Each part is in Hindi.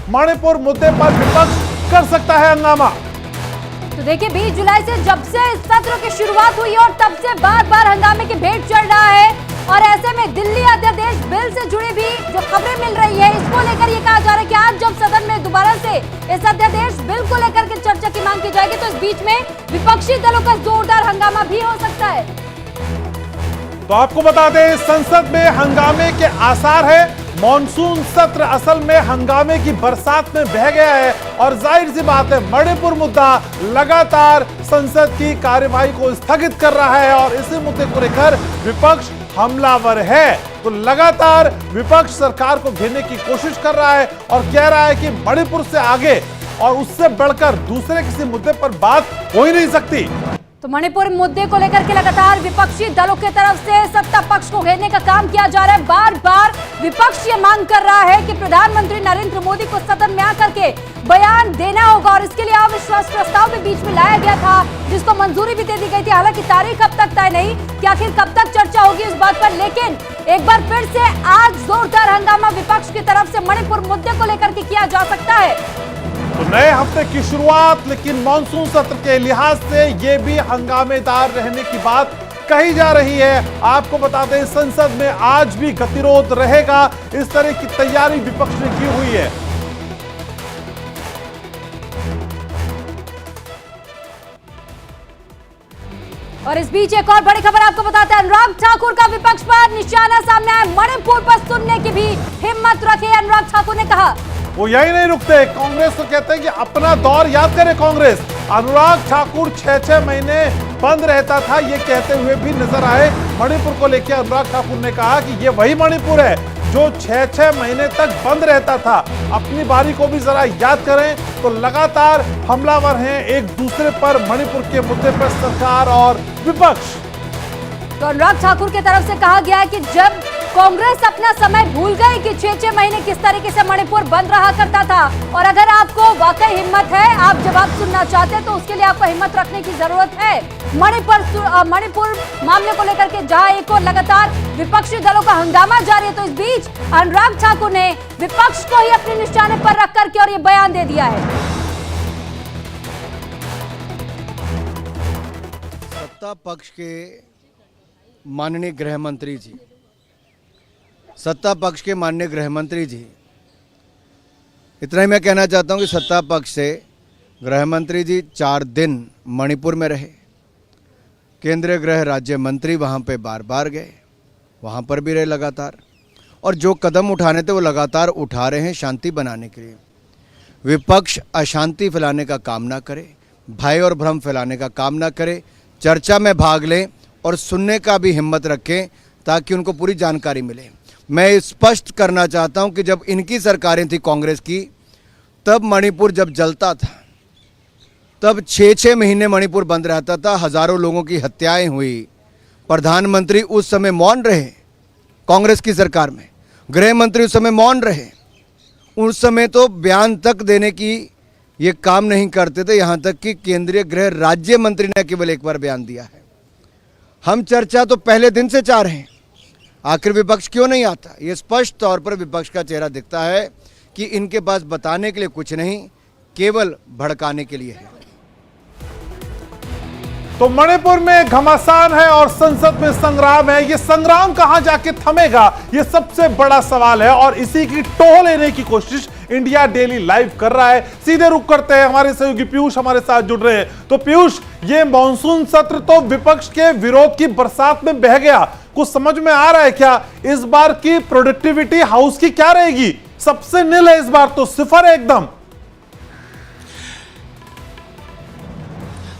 मणिपुर मुद्दे पर विपक्ष कर सकता है हंगामा। तो देखिए 20 जुलाई से जब से इस सत्र की शुरुआत हुई और तब से बार बार हंगामे की भेंट चढ़ रहा है और ऐसे में दिल्ली अध्यादेश बिल से जुड़ी भी जो खबरें मिल रही है इसको लेकर ये कहा जा रहा है कि आज जब सदन में दोबारा से इस अध्यादेश बिल को लेकर के चर्चा की मांग की जाएगी तो इस बीच में विपक्षी दलों का जोरदार हंगामा भी हो सकता है। तो आपको बता दें संसद में हंगामे के आसार है। मॉनसून सत्र असल में हंगामे की बरसात में बह गया है और जाहिर सी बात है मणिपुर मुद्दा लगातार संसद की कार्यवाही को स्थगित कर रहा है और इसी मुद्दे को लेकर विपक्ष हमलावर है। तो लगातार विपक्ष सरकार को घेरने की कोशिश कर रहा है और कह रहा है कि मणिपुर से आगे और उससे बढ़कर दूसरे किसी मुद्दे पर बात हो ही नहीं सकती। तो मणिपुर मुद्दे को लेकर के लगातार विपक्षी दलों की तरफ से सत्ता पक्ष को घेरने का काम किया जा रहा है। बार बार विपक्ष ये मांग कर रहा है कि प्रधानमंत्री नरेंद्र मोदी को सदन में आकर के बयान देना होगा और इसके लिए अविश्वास प्रस्ताव भी बीच में लाया गया था जिसको मंजूरी भी दे दी गई थी। हालांकि तारीख अब तक तय नहीं कि आखिर कब तक चर्चा होगी इस बात पर, लेकिन एक बार फिर से आज जोरदार हंगामा विपक्ष की तरफ से मणिपुर मुद्दे को लेकर के किया जा सकता है। तो नए हफ्ते की शुरुआत लेकिन मॉनसून सत्र के लिहाज से यह भी हंगामेदार रहने की बात कही जा रही है। आपको बता दें संसद में आज भी गतिरोध रहेगा, इस तरह की तैयारी विपक्ष ने की हुई है। और इस बीच एक और बड़ी खबर आपको बताते हैं, अनुराग ठाकुर का विपक्ष पर निशाना सामने आया। मणिपुर पर सुनने की भी हिम्मत रखे अनुराग ठाकुर ने कहा। वो यही नहीं रुकते, कांग्रेस तो कहते हैं कि अपना दौर याद करे कांग्रेस। अनुराग ठाकुर 6-6 महीने बंद रहता था ये कहते हुए भी नजर आए। मणिपुर को लेकर अनुराग ठाकुर ने कहा कि ये वही मणिपुर है जो 6-6 महीने तक बंद रहता था। अपनी बारी को भी जरा याद करें। तो लगातार हमलावर हैं एक दूसरे पर मणिपुर के मुद्दे पर सरकार और विपक्ष। तो अनुराग ठाकुर की तरफ से कहा गया है कि जब कांग्रेस अपना समय भूल गई कि 6-6 महीने किस तरीके से मणिपुर बंद रहा करता था और अगर आपको वाकई हिम्मत है, आप जवाब सुनना चाहते हैं तो उसके लिए आपको हिम्मत रखने की जरूरत है। मणिपुर मामले को लेकर के जहां एक और लगातार विपक्षी दलों का हंगामा जारी है तो इस बीच अनुराग ठाकुर ने विपक्ष को ही अपने निशाने पर रख करके और ये बयान दे दिया है। सत्ता पक्ष के माननीय गृह मंत्री जी, सत्ता पक्ष के माननीय गृह मंत्री जी, इतना ही मैं कहना चाहता हूं कि सत्ता पक्ष से गृह मंत्री जी 4 दिन मणिपुर में रहे। केंद्रीय गृह राज्य मंत्री वहां पे बार बार गए, वहां पर भी रहे लगातार और जो कदम उठाने थे वो लगातार उठा रहे हैं शांति बनाने के लिए। विपक्ष अशांति फैलाने का काम ना करे, भय और भ्रम फैलाने का काम ना करे, चर्चा में भाग लें और सुनने का भी हिम्मत रखें ताकि उनको पूरी जानकारी मिले। मैं स्पष्ट करना चाहता हूं कि जब इनकी सरकारें थी कांग्रेस की तब मणिपुर जब जलता था तब 6-6 महीने मणिपुर बंद रहता था, हजारों लोगों की हत्याएं हुई। प्रधानमंत्री उस समय मौन रहे कांग्रेस की सरकार में, गृह मंत्री उस समय मौन रहे। उस समय तो बयान तक देने की ये काम नहीं करते थे, यहाँ तक कि केंद्रीय गृह राज्य मंत्री ने केवल एक बार बयान दिया है। हम चर्चा तो पहले दिन से चाह रहे हैं, आखिर विपक्ष क्यों नहीं आता? ये स्पष्ट तौर पर विपक्ष का चेहरा दिखता है कि इनके पास बताने के लिए कुछ नहीं, केवल भड़काने के लिए है। तो मणिपुर में घमासान है और संसद में संग्राम है। ये संग्राम कहां जाके थमेगा, ये सबसे बड़ा सवाल है और इसी की टोह लेने की कोशिश इंडिया डेली लाइव कर रहा है। सीधे रुख करते हैं, हमारे सहयोगी पीयूष हमारे साथ जुड़ रहे हैं। तो पीयूष, ये मॉनसून सत्र तो विपक्ष के विरोध की बरसात में बह गया, कुछ समझ में आ रहा है क्या? इस बार की प्रोडक्टिविटी हाउस की क्या रहेगी? सबसे नील है इस बार, तो सिफर है एकदम।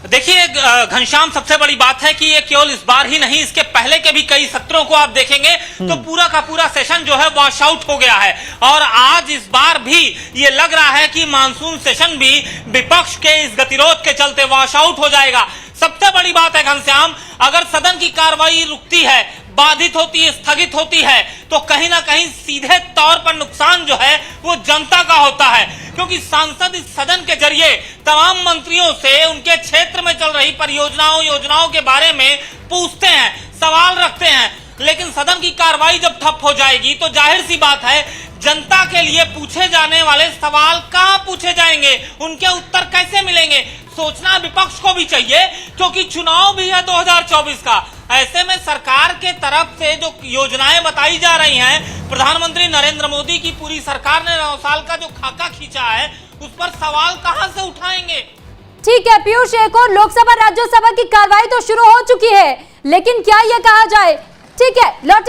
देखिए घनश्याम, सबसे बड़ी बात है कि ये केवल इस बार ही नहीं, इसके पहले के भी कई सत्रों को आप देखेंगे तो पूरा का पूरा सेशन जो है वॉश आउट हो गया है और आज इस बार भी ये लग रहा है कि मानसून सेशन भी विपक्ष के इस गतिरोध के चलते वॉश आउट हो जाएगा। सबसे बड़ी बात है घनश्याम, अगर सदन की कार्रवाई रुकती है, बाधित होती है, स्थगित होती है तो कहीं ना कहीं सीधे तौर पर नुकसान जो है वो जनता का होता है, क्योंकि सांसद इस सदन के जरिए तमाम मंत्रियों से उनके क्षेत्र में चल रही योजनाओं के बारे में पूछते हैं, सवाल रखते हैं। लेकिन सदन की कार्रवाई जब ठप हो जाएगी तो जाहिर सी बात है जनता के लिए पूछे जाने वाले सवाल कहां पूछे जाएंगे, उनके उत्तर कैसे मिलेंगे, सोचना विपक्ष को भी चाहिए, क्योंकि चुनाव भी है 2024 का। ऐसे में सरकार के तरफ से जो योजनाएं बताई जा रही हैं, प्रधानमंत्री नरेंद्र मोदी की पूरी सरकार ने 9 साल का जो खाका खींचा है, उस पर सवाल कहां से उठाएंगे। ठीक है पीयूष, एक और लोकसभा राज्यसभा की कार्रवाई तो शुरू हो चुकी है, लेकिन क्या यह कहा जाए, ठीक है लौटे